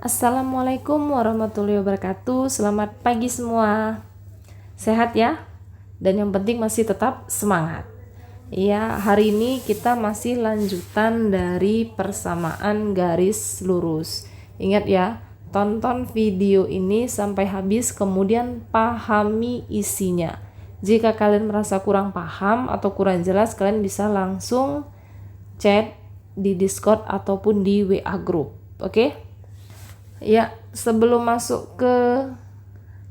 Assalamualaikum warahmatullahi wabarakatuh. Selamat pagi semua. Sehat ya? Dan yang penting masih tetap semangat. Ya, hari ini kita masih lanjutan dari persamaan garis lurus. Ingat ya, tonton video ini sampai habis kemudian pahami isinya. Jika kalian merasa kurang paham atau kurang jelas, kalian bisa langsung chat di Discord ataupun di WA group. Oke? Ya, sebelum masuk ke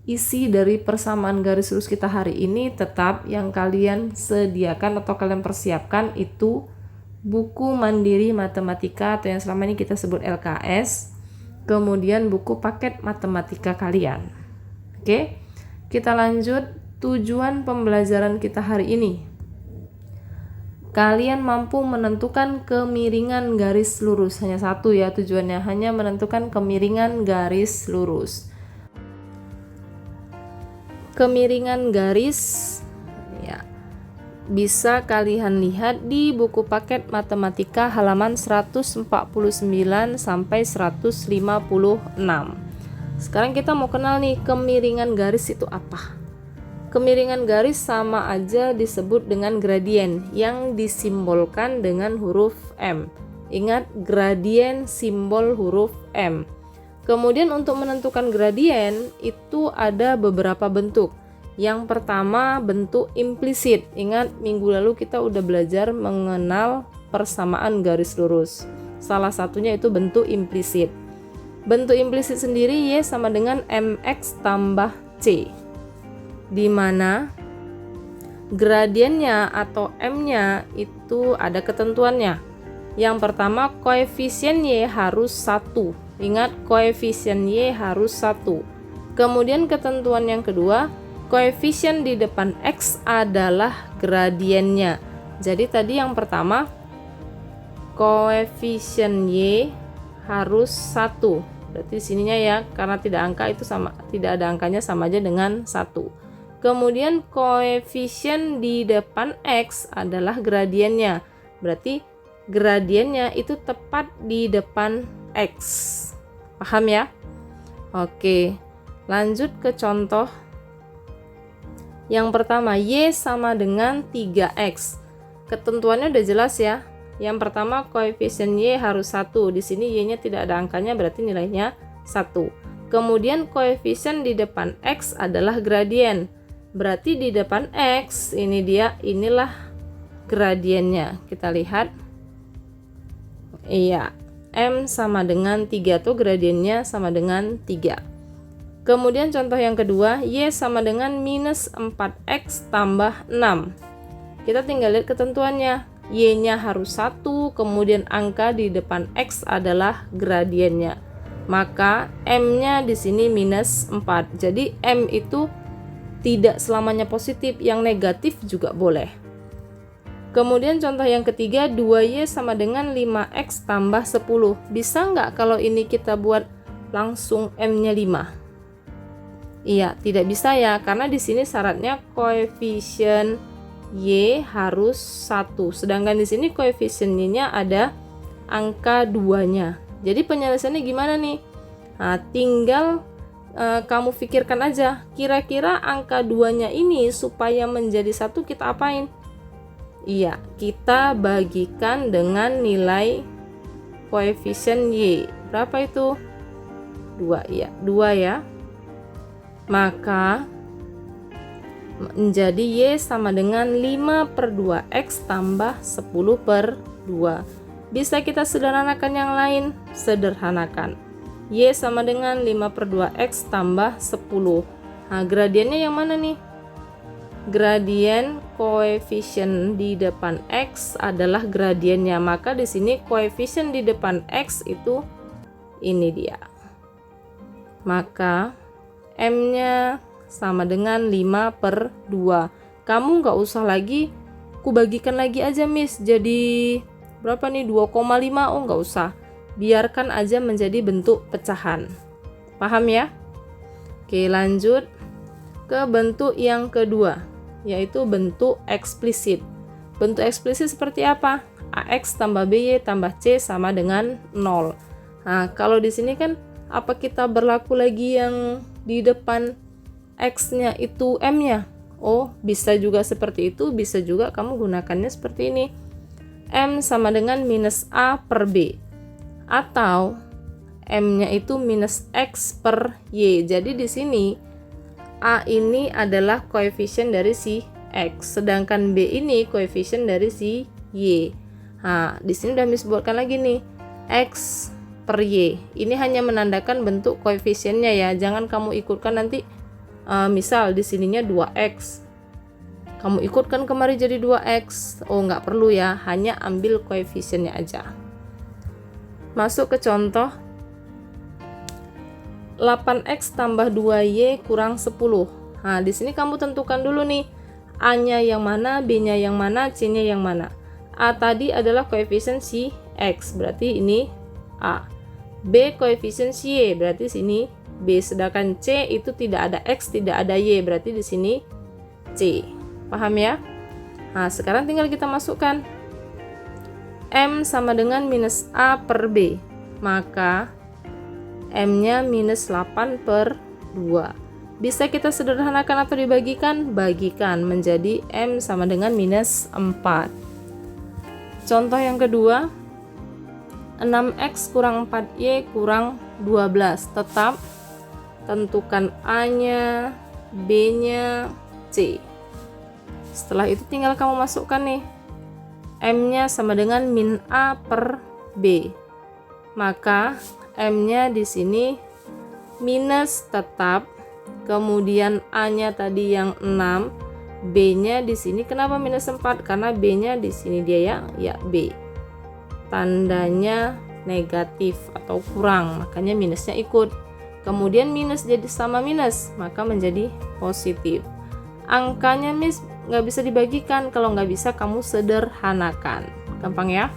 isi dari persamaan garis lurus kita hari ini, tetap yang kalian sediakan atau kalian persiapkan itu buku mandiri matematika atau yang selama ini kita sebut LKS, kemudian buku paket matematika kalian. Oke, kita lanjut. Tujuan pembelajaran kita hari ini, kalian mampu menentukan kemiringan garis lurus. Hanya satu ya tujuannya, hanya menentukan kemiringan garis lurus. Kemiringan garis ya, bisa kalian lihat di buku paket matematika halaman 149 sampai 156. Sekarang kita mau kenal nih, kemiringan garis itu apa? Kemiringan garis sama aja disebut dengan gradien yang disimbolkan dengan huruf M. Ingat, gradien simbol huruf M. Kemudian untuk menentukan gradien itu ada beberapa bentuk. Yang pertama bentuk implisit. Ingat, minggu lalu kita udah belajar mengenal persamaan garis lurus. Salah satunya itu bentuk implisit. Bentuk implisit sendiri Y sama dengan MX tambah C, di mana gradiennya atau M-nya itu ada ketentuannya. Yang pertama, koefisien Y harus 1. Ingat, koefisien Y harus 1. Kemudian ketentuan yang kedua, koefisien di depan X adalah gradiennya. Jadi tadi yang pertama, koefisien Y harus 1. Berarti sininya ya, karena tidak ada angkanya sama aja dengan 1. Kemudian koefisien di depan X adalah gradiennya. Berarti gradiennya itu tepat di depan X. Paham ya? Oke, lanjut ke contoh. Yang pertama, Y sama dengan 3X. Ketentuannya udah jelas ya. Yang pertama, koefisien Y harus 1. Di sini Y-nya tidak ada angkanya, berarti nilainya 1. Kemudian koefisien di depan X adalah gradien. Berarti di depan X, inilah gradiennya. Kita lihat. Iya, M sama dengan 3 tuh gradiennya sama dengan 3. Kemudian contoh yang kedua, Y sama dengan minus 4X tambah 6. Kita tinggal lihat ketentuannya. Y-nya harus 1, kemudian angka di depan X adalah gradiennya. Maka M-nya di sini minus 4. Jadi M itu tidak selamanya positif, yang negatif juga boleh. Kemudian contoh yang ketiga, 2Y sama dengan 5X tambah 10. Bisa nggak kalau ini kita buat langsung M-nya 5? Iya, tidak bisa ya, karena di sini syaratnya koefisien Y harus 1. Sedangkan di sini koefisien Y-nya ada angka 2-nya. Jadi penyelesaiannya gimana nih? Nah, tinggal kamu pikirkan aja, kira-kira angka 2-nya ini supaya menjadi 1 kita apain? Iya, kita bagikan dengan nilai koefisien Y. Berapa itu? 2 ya, 2 ya. Maka menjadi Y sama dengan 5/2X tambah 10/2. Bisa kita sederhanakan yang lain? Sederhanakan. Y sama dengan 5/2X tambah 10. Nah, gradiennya yang mana nih? Gradien koefisien di depan X adalah gradiennya. Maka di sini koefisien di depan X itu ini dia. Maka M-nya sama dengan 5/2. Kamu nggak usah lagi, kubagikan lagi aja Miss, jadi berapa nih? 2,5. Oh, nggak usah. Biarkan aja menjadi bentuk pecahan. Paham ya? Oke, lanjut ke bentuk yang kedua, yaitu bentuk eksplisit. Bentuk eksplisit seperti apa? AX tambah BY tambah C sama dengan 0. Nah, kalau di sini kan Apa kita berlaku lagi yang di depan X-nya itu M-nya? Oh, bisa juga seperti itu, bisa juga kamu gunakannya seperti ini. M sama dengan minus A per B. Atau M-nya itu minus X per Y. Jadi di sini A ini adalah koefisien dari si X, sedangkan B ini koefisien dari si Y. Nah, di sini udah Miss buatkan lagi nih, X per Y. Ini hanya menandakan bentuk koefisiennya ya. Jangan kamu ikutkan nanti, misal di sininya 2X. Kamu ikutkan kemari jadi 2X. Oh, nggak perlu ya, hanya ambil koefisiennya aja. Masuk ke contoh. 8X tambah 2Y kurang 10. Nah, di sini kamu tentukan dulu nih, A-nya yang mana, B-nya yang mana, C-nya yang mana. A tadi adalah koefisien si X, berarti ini A. B koefisien si Y, berarti sini B. Sedangkan C itu tidak ada X, tidak ada Y, berarti di sini C. Paham ya? Nah, sekarang tinggal kita masukkan. M sama dengan minus A per B. Maka M-nya minus 8 per 2. Bisa kita sederhanakan atau dibagikan? Bagikan menjadi M sama dengan minus 4. Contoh yang kedua, 6X kurang 4Y kurang 12. Tetap tentukan A-nya, B-nya, C. Setelah itu tinggal kamu masukkan nih, M-nya sama dengan min A per B. Maka M-nya di sini minus tetap, kemudian A-nya tadi yang 6, B-nya di sini kenapa minus 4? Karena B-nya di sini dia ya B. Tandanya negatif atau kurang, makanya minusnya ikut. Kemudian minus jadi sama minus, maka menjadi positif. Angkanya Miss nggak bisa dibagikan, kalau nggak bisa kamu sederhanakan. Gampang ya.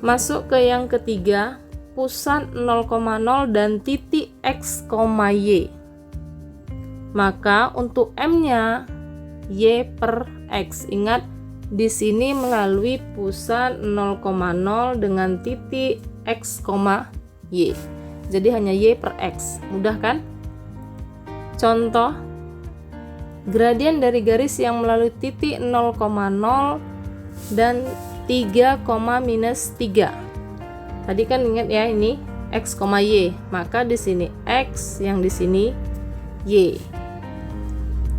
Masuk ke yang ketiga, pusat 0,0 dan titik X, Y. Maka untuk M-nya Y per X. Ingat, di sini melalui pusat 0,0 dengan titik X, Y. Jadi hanya Y per X. Mudah kan? Contoh, gradien dari garis yang melalui titik 0,0 dan 3, minus 3. Tadi kan ingat ya, ini X, Y. Maka di sini X, yang di sini Y.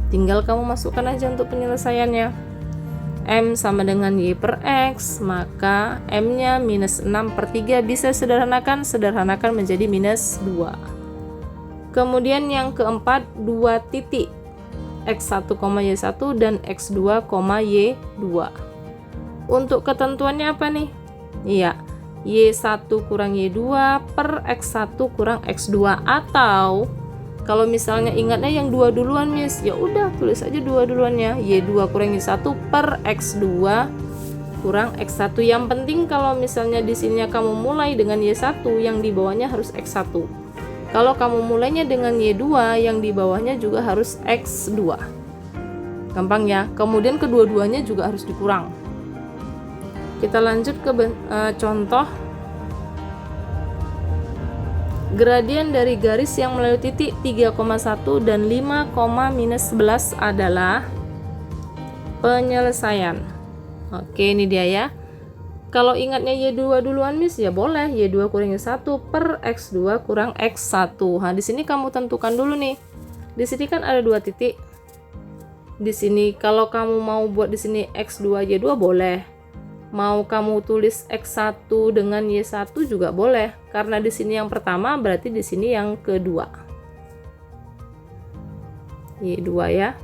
Tinggal kamu masukkan aja untuk penyelesaiannya. M sama dengan Y per X, maka M-nya minus 6 per 3. Bisa sederhanakan menjadi minus 2. Kemudian yang keempat, 2 titik X1, Y1 dan X2, Y2. Untuk ketentuannya apa nih? Iya, Y1 kurang Y2 per X1 kurang X2. Atau kalau misalnya ingatnya yang 2 duluan Miss, ya udah tulis aja 2 duluannya. Y2 kurang Y1 per X2 kurang X1. Yang penting kalau misalnya di sini kamu mulai dengan Y1, yang di bawahnya harus X1. Kalau kamu mulainya dengan Y2, yang di bawahnya juga harus X2. Gampang ya. Kemudian kedua-duanya juga harus dikurang. Kita lanjut ke contoh. Gradien dari garis yang melalui titik 3,1 dan 5, minus 11 adalah penyelesaian. Oke, ini dia ya. Kalau ingatnya Y2 duluan Miss, ya boleh Y2 kurang Y1 per X2 kurang X1. Nah, di sini kamu tentukan dulu nih. Di sini kan ada 2 titik. Di sini kalau kamu mau buat di sini X2 Y2 boleh. Mau kamu tulis X1 dengan Y1 juga boleh, karena di sini yang pertama berarti di sini yang kedua. Y2 ya.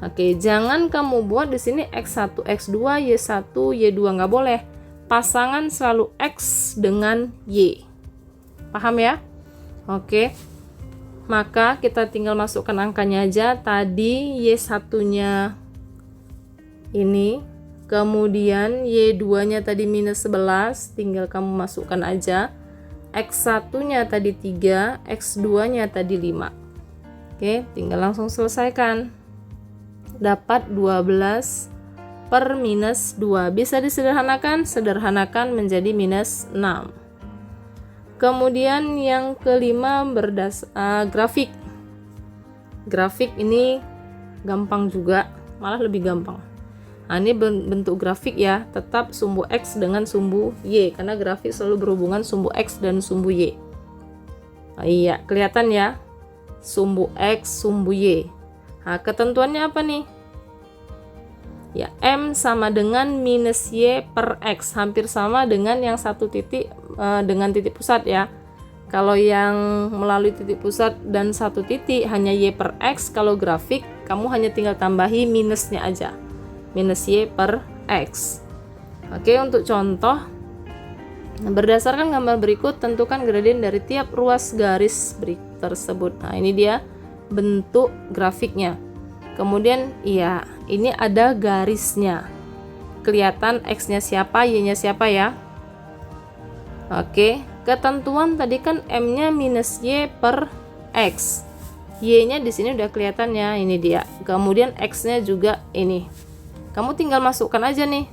Oke, jangan kamu buat di sini X1, X2, Y1, Y2, nggak boleh. Pasangan selalu X dengan Y. Paham ya? Oke. Maka kita tinggal masukkan angkanya aja. Tadi Y1-nya ini, kemudian Y2-nya tadi minus 11, tinggal kamu masukkan aja. X1-nya tadi 3, X2-nya tadi 5. Oke, tinggal langsung selesaikan. Dapat 12 per minus 2. Bisa disederhanakan? Sederhanakan menjadi minus 6. Kemudian yang kelima grafik. Grafik ini gampang juga, malah lebih gampang. Nah, ini bentuk grafik ya, tetap sumbu X dengan sumbu Y, karena grafik selalu berhubungan sumbu X dan sumbu Y. Nah, iya, kelihatan ya, sumbu X, sumbu Y. Nah, ketentuannya apa nih? Ya, M sama dengan minus Y per X, hampir sama dengan yang satu titik dengan titik pusat ya. Kalau yang melalui titik pusat dan satu titik hanya Y per X, kalau grafik kamu hanya tinggal tambahi minusnya aja, minus Y per X. Oke, untuk contoh, berdasarkan gambar berikut tentukan gradien dari tiap ruas garis tersebut. Nah, ini dia bentuk grafiknya. Kemudian iya, ini ada garisnya, kelihatan X-nya siapa, Y-nya siapa ya. Oke, ketentuan tadi kan M-nya minus Y per X, Y-nya di sini udah kelihatan ya, ini dia. Kemudian X-nya juga ini, kamu tinggal masukkan aja nih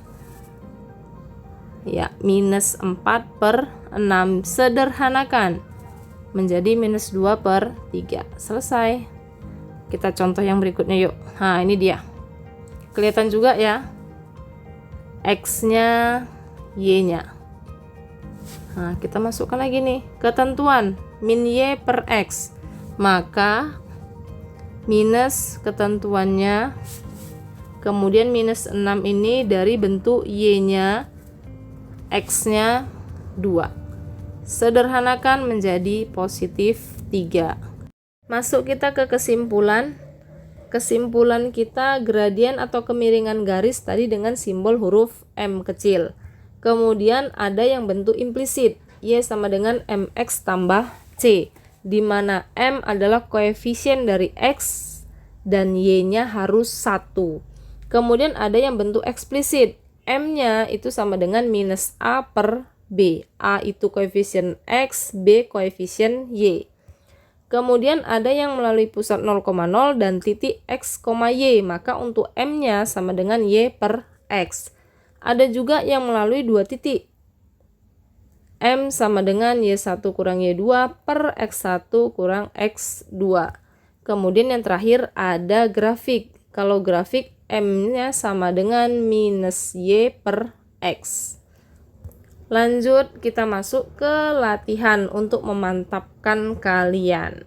ya, minus 4 per 6, sederhanakan menjadi minus 2 per 3, selesai. Kita contoh yang berikutnya yuk. Nah, ini dia. Kelihatan juga ya, X-nya, Y-nya. Nah, kita masukkan lagi nih, ketentuan min Y per X. Maka minus ketentuannya, kemudian minus 6 ini dari bentuk Y-nya, X-nya 2. Sederhanakan menjadi positif 3. Masuk kita ke kesimpulan. Kesimpulan kita, gradien atau kemiringan garis tadi dengan simbol huruf M kecil. Kemudian ada yang bentuk implisit, Y sama dengan MX tambah C, di mana M adalah koefisien dari X dan Y-nya harus 1. Kemudian ada yang bentuk eksplisit, M-nya itu sama dengan minus A per B. A itu koefisien X, B koefisien Y. Kemudian ada yang melalui pusat 0,0 dan titik X, Y, maka untuk M-nya sama dengan Y per X. Ada juga yang melalui dua titik, M sama dengan Y1 kurang Y2 per X1 kurang X2. Kemudian yang terakhir ada grafik. Kalau grafik M-nya sama dengan minus Y per X. Lanjut, kita masuk ke latihan untuk memantapkan kalian.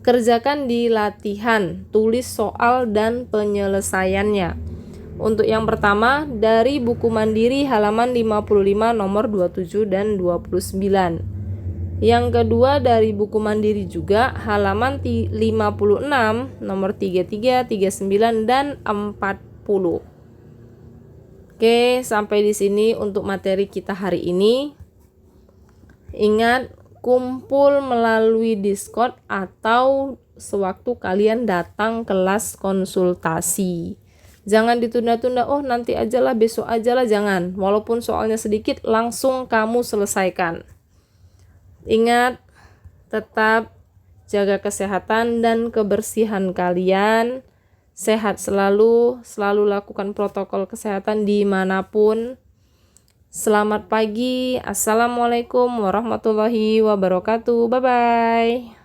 Kerjakan di latihan, tulis soal dan penyelesaiannya. Untuk yang pertama, dari buku Mandiri halaman 55 nomor 27 dan 29. Yang kedua dari buku Mandiri juga halaman 56 nomor 33, 39 dan 40. Oke, sampai di sini untuk materi kita hari ini. Ingat, kumpul melalui Discord atau sewaktu kalian datang kelas konsultasi. Jangan ditunda-tunda, oh nanti ajalah, besok ajalah, jangan. Walaupun soalnya sedikit, langsung kamu selesaikan. Ingat, tetap jaga kesehatan dan kebersihan kalian. Sehat selalu lakukan protokol kesehatan dimanapun. Selamat pagi, assalamualaikum warahmatullahi wabarakatuh, bye-bye.